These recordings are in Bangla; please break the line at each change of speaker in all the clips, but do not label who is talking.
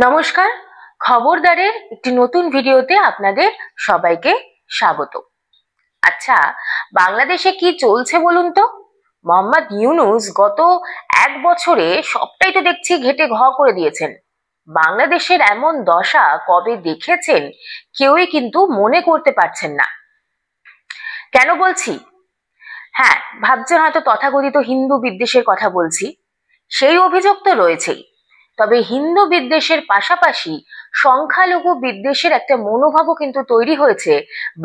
নমস্কার, খবরদারের একটি নতুন ভিডিওতে আপনাদের সবাইকে স্বাগত। আচ্ছা, বাংলাদেশে কি চলছে বলুন তো? মোহাম্মদ ইউনূস গত এক বছরে সবটাই তো দেখছি ঘেটে ঘ করে দিয়েছেন। বাংলাদেশের এমন দশা কবে দেখেছেন কেউই কিন্তু মনে করতে পারছেন না। কেন বলছি? হ্যাঁ, ভাবছেন হয়তো তথাকথিত হিন্দু বিদ্বেষের কথা বলছি। সেই অভিযোগ তো রয়েছেই, তবে হিন্দু বিদ্বেষের পাশাপাশি সংখ্যালঘু বিদ্বেষের একটা মনোভাবও কিন্তু তৈরি হয়েছে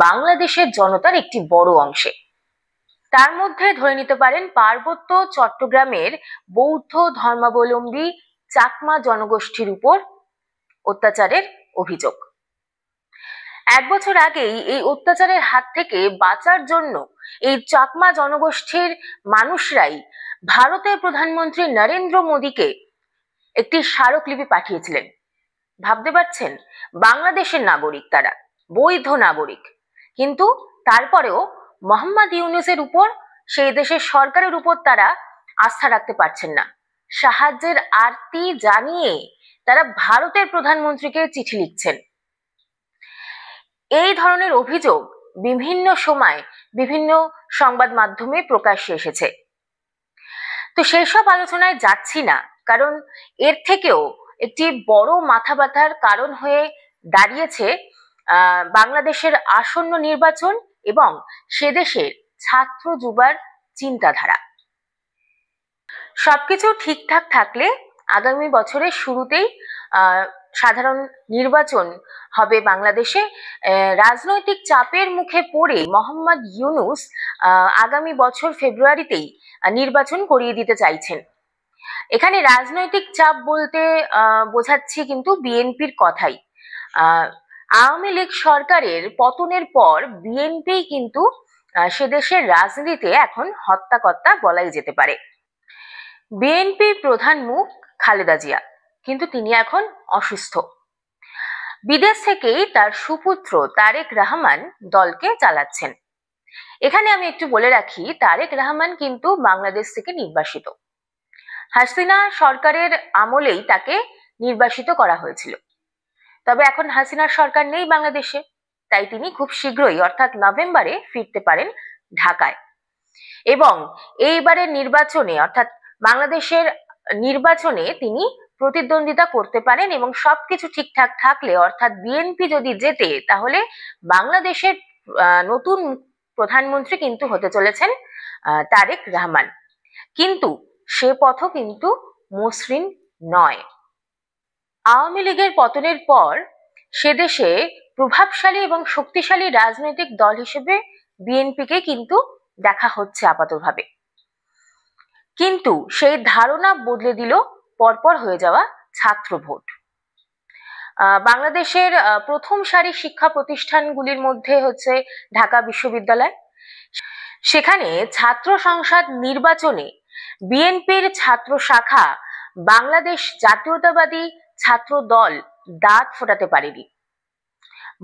বাংলাদেশের জনতার একটি বড় অংশে। তার মধ্যে ধরে নিতে পারেন পার্বত্য চট্টগ্রামের বৌদ্ধ ধর্মাবলম্বী চাকমা জনগোষ্ঠীর উপর অত্যাচারের অভিযোগ। এক বছর আগেই এই অত্যাচারের হাত থেকে বাঁচার জন্য এই চাকমা জনগোষ্ঠীর মানুষরাই ভারতের প্রধানমন্ত্রী নরেন্দ্র মোদীকে একটি স্মারকলিপি পাঠিয়েছিলেন। ভাবতে পারছেন, বাংলাদেশের নাগরিক, তারা বৈধ নাগরিক, কিন্তু তারপরেও মোহাম্মদ ইউনূসের উপর, সেই দেশের সরকারের উপর তারা আস্থা রাখতে পারছেন না। সাহায্যের আর্তি জানিয়ে তারা ভারতের প্রধানমন্ত্রীকে চিঠি লিখছেন। এই ধরনের অভিযোগ বিভিন্ন সময় বিভিন্ন সংবাদ মাধ্যমে প্রকাশ্যে এসেছে। তো সেই সব আলোচনায় যাচ্ছি না, কারণ এর থেকেও একটি বড় মাথা ব্যথার কারণ হয়ে দাঁড়িয়েছে বাংলাদেশের আসন্ন নির্বাচন এবং সে দেশের ছাত্র যুবার চিন্তাধারা। সবকিছু ঠিকঠাক থাকলে আগামী বছরের শুরুতেই সাধারণ নির্বাচন হবে বাংলাদেশে। রাজনৈতিক চাপের মুখে পড়ে মোহাম্মদ ইউনূস আগামী বছর ফেব্রুয়ারিতেই নির্বাচন করিয়ে দিতে চাইছেন। এখানে রাজনৈতিক চাপ বলতে বোঝাচ্ছি কিন্তু বিএনপির কথাই। আওয়ামী লীগ সরকারের পতনের পর বিএনপি কিন্তু সে দেশের রাজনীতিতে এখন হত্যাকর্তা বলাই যেতে পারে। বিএনপির প্রধান মুখ খালেদা জিয়া, কিন্তু তিনি এখন অসুস্থ। বিদেশ থেকেই তার সুপুত্র তারেক রহমান দলকে চালাচ্ছেন। এখানে আমি একটু বলে রাখি, তারেক রহমান কিন্তু বাংলাদেশ থেকে নির্বাসিত। হাসিনা সরকারের আমলেই তাকে নির্বাসিত করা হয়েছিল। তবে এখন হাসিনার সরকার নেই বাংলাদেশে, তাই তিনি খুব শীঘ্রই অর্থাৎ নভেম্বরে ফিরতে পারেন ঢাকায়। এবং এইবারের নির্বাচনে অর্থাৎ বাংলাদেশের নির্বাচনে তিনি প্রতিদ্বন্দ্বিতা করতে পারেন এবং সবকিছু ঠিকঠাক থাকলে, অর্থাৎ বিএনপি যদি জেতে, তাহলে বাংলাদেশের নতুন প্রধানমন্ত্রী কিন্তু হতে চলেছেন তারেক রহমান। কিন্তু সে পথও কিন্তু মসৃণ নয়। আওয়ামী লীগের পতনের পর সে দেশে প্রভাবশালী এবং শক্তিশালী রাজনৈতিক দল হিসেবে বিএনপিকে কিন্তু দেখা হচ্ছে আপাতভাবে, কিন্তু সেই ধারণা বদলে দিল পরপর হয়ে যাওয়া ছাত্র ভোট। বাংলাদেশের প্রথম সারির শিক্ষা প্রতিষ্ঠানগুলির মধ্যে হচ্ছে ঢাকা বিশ্ববিদ্যালয়। সেখানে ছাত্র সংসদ নির্বাচনে বিএনপির ছাত্র শাখা বাংলাদেশ জাতীয়তাবাদী ছাত্র দল দাঁত ফোটাতে পারেনি,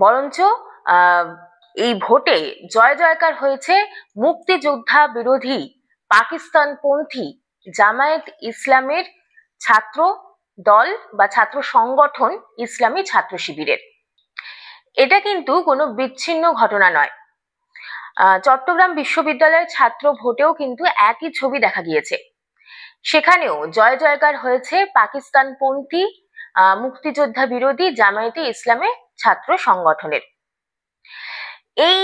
বরঞ্চ এই ভোটে জয় জয়কার হয়েছে মুক্তিযোদ্ধা বিরোধী পাকিস্তানপন্থী জামায়াত ইসলামের ছাত্র দল বা ছাত্র সংগঠন ইসলামী ছাত্র শিবিরের। এটা কিন্তু কোনো বিচ্ছিন্ন ঘটনা নয়। চট্টগ্রাম বিশ্ববিদ্যালয়ের ছাত্র ভোটেও কিন্তু একই ছবি দেখা গিয়েছে। সেখানেও জয় জয়কার হয়েছে পাকিস্তানপন্থী মুক্তিযোদ্ধা বিরোধী জামায়াতে ইসলামের ছাত্র সংগঠনের। এই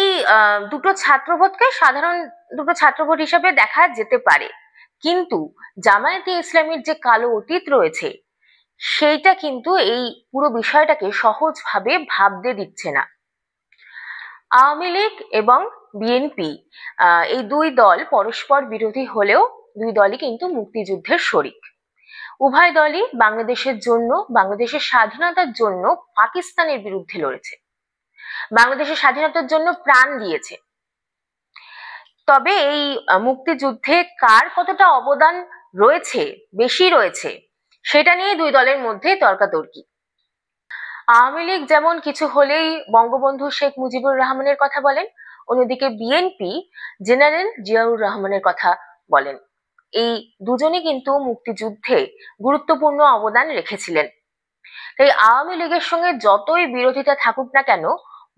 দুটো ছাত্র ভোটকে সাধারণ দুটো ছাত্র ভোট হিসেবে দেখা যেতে পারে, কিন্তু জামায়াতে ইসলামের যে কালো অতীত রয়েছে সেইটা কিন্তু এই পুরো বিষয়টাকে সহজভাবে ভাবতে দিচ্ছে না। আওয়ামী লীগ এবং বিএনপি এই দুই দল পরস্পর বিরোধী হলেও দুই দলই কিন্তু মুক্তিযুদ্ধের শরিক। উভয় দলই বাংলাদেশের জন্য, বাংলাদেশের স্বাধীনতার জন্য পাকিস্তানের বিরুদ্ধে লড়েছে, বাংলাদেশের স্বাধীনতার জন্য প্রাণ দিয়েছে। তবে এই মুক্তিযুদ্ধে কার কতটা অবদান রয়েছে, বেশি রয়েছে, সেটা নিয়ে দুই দলের মধ্যে তর্কাতর্কি। আওয়ামী লীগ যেমন কিছু হলেই বঙ্গবন্ধু শেখ মুজিবুর রহমানের কথা বলেন, অন্যদিকে বিএনপি জেনারেল জিয়াউর রহমানের কথা বলেন। এই দুজনই কিন্তু মুক্তিযুদ্ধে গুরুত্বপূর্ণ অবদান রেখেছিলেন। তাই আওয়ামী লীগের সঙ্গে যতই বিরোধিতা থাকুক না কেন,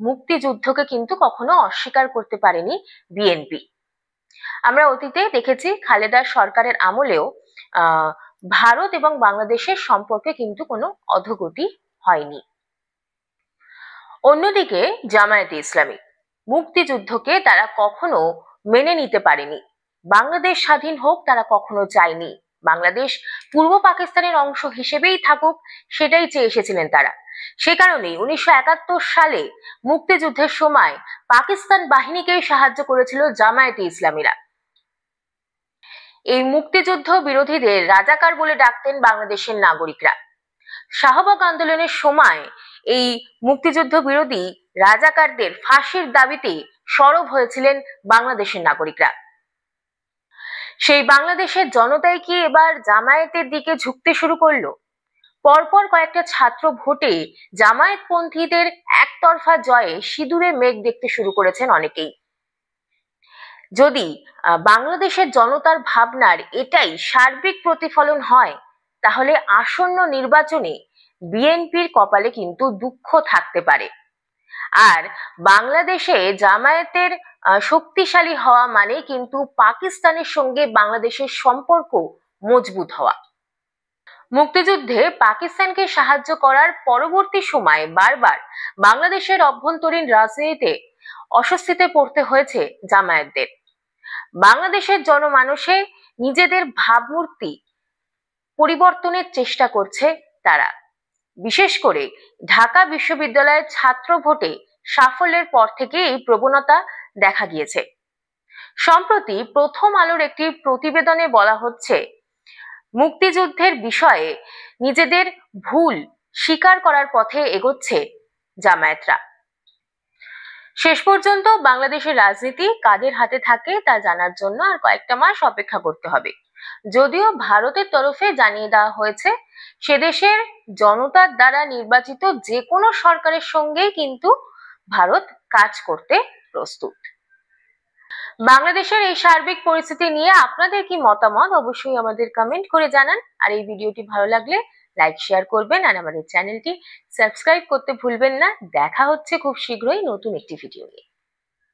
মুক্তিযুদ্ধকে কিন্তু কখনো অস্বীকার করতে পারেনি বিএনপি। আমরা অতীতে দেখেছি খালেদা সরকারের আমলেও ভারত এবং বাংলাদেশের সম্পর্কে কিন্তু কোনো অধোগতি হয়নি। অন্যদিকে জামায়াতে ইসলামী, মুক্তিযুদ্ধকে তারা কখনো মেনে নিতে পারেনি। বাংলাদেশ স্বাধীন হোক তারা কখনো চায়নি, বাংলাদেশ পূর্ব পাকিস্তানের অংশ হিসেবেই থাকুক সেটাই চেয়ে এসেছিলেন তারা। সে কারণেই 1971 সালে মুক্তিযুদ্ধের সময় পাকিস্তান বাহিনীকেই সাহায্য করেছিল জামায়াতে ইসলামীরা। এই মুক্তিযুদ্ধ বিরোধীদের রাজাকার বলে ডাকতেন বাংলাদেশের নাগরিকরা। শাহবাগ আন্দোলনের সময় এই মুক্তিযুদ্ধ বিরোধী রাজাকারদের ফাঁসির দাবিতে সরব হয়েছিলেন বাংলাদেশের নাগরিকরা। সেই বাংলাদেশের জনতাই কি এবার জামায়াতের দিকে ঝুঁকতে শুরু করলো? পরপর কয়েকটা ছাত্র ভোটে জামায়াতপন্থীদের একতরফা জয়ে সিঁদুরে মেঘ দেখতে শুরু করেছেন অনেকেই। যদি বাংলাদেশের জনতার ভাবনার এটাই সার্বিক প্রতিফলন হয়, তাহলে আসন্ন নির্বাচনে বিএনপির কপালে কিন্তু দুঃখ থাকতে পারে। আর বাংলাদেশে জামায়াতের শক্তিশালী হওয়া মানে কিন্তু পাকিস্তানের সঙ্গে বাংলাদেশের সম্পর্ক মজবুত হওয়া। মুক্তিযুদ্ধে পাকিস্তানকে সাহায্য করার পরবর্তী সময়ে বারবার বাংলাদেশের অভ্যন্তরীণ রাজনীতিতে অস্বস্তিতে পড়তে হয়েছে জামায়াতদের। বাংলাদেশের জনমানসে নিজেদের ভাবমূর্তি পরিবর্তনের চেষ্টা করছে তারা। বিশেষ করে ঢাকা বিশ্ববিদ্যালয়ের ছাত্র ভোটে সাফল্যের পর থেকে এই প্রবণতা দেখা গিয়েছে। সম্প্রতি প্রথম আলোর একটি প্রতিবেদনে বলা হচ্ছে, মুক্তিযুদ্ধের বিষয়ে নিজেদের ভুল স্বীকার করার পথে এগোচ্ছে জামায়াতরা। শেষ পর্যন্ত বাংলাদেশের রাজনীতি কাদের হাতে থাকে তা জানার জন্য আর কয়েকটা মাস অপেক্ষা করতে হবে। যদিও ভারতের তরফে জানিয়ে দেওয়া হয়েছে সে দেশের জনতার দ্বারা নির্বাচিত যে কোনো সরকারের সঙ্গেই কিন্তু ভারত কাজ করতে প্রস্তুত। বাংলাদেশের এই সার্বিক পরিস্থিতি নিয়ে আপনাদের কি মতামত অবশ্যই আমাদের কমেন্ট করে জানান। আর এই ভিডিওটি ভালো লাগলে লাইক শেয়ার করবেন আর আমাদের চ্যানেলটি সাবস্ক্রাইব করতে ভুলবেন না। দেখা হচ্ছে খুব শীঘ্রই নতুন একটি ভিডিও নিয়ে।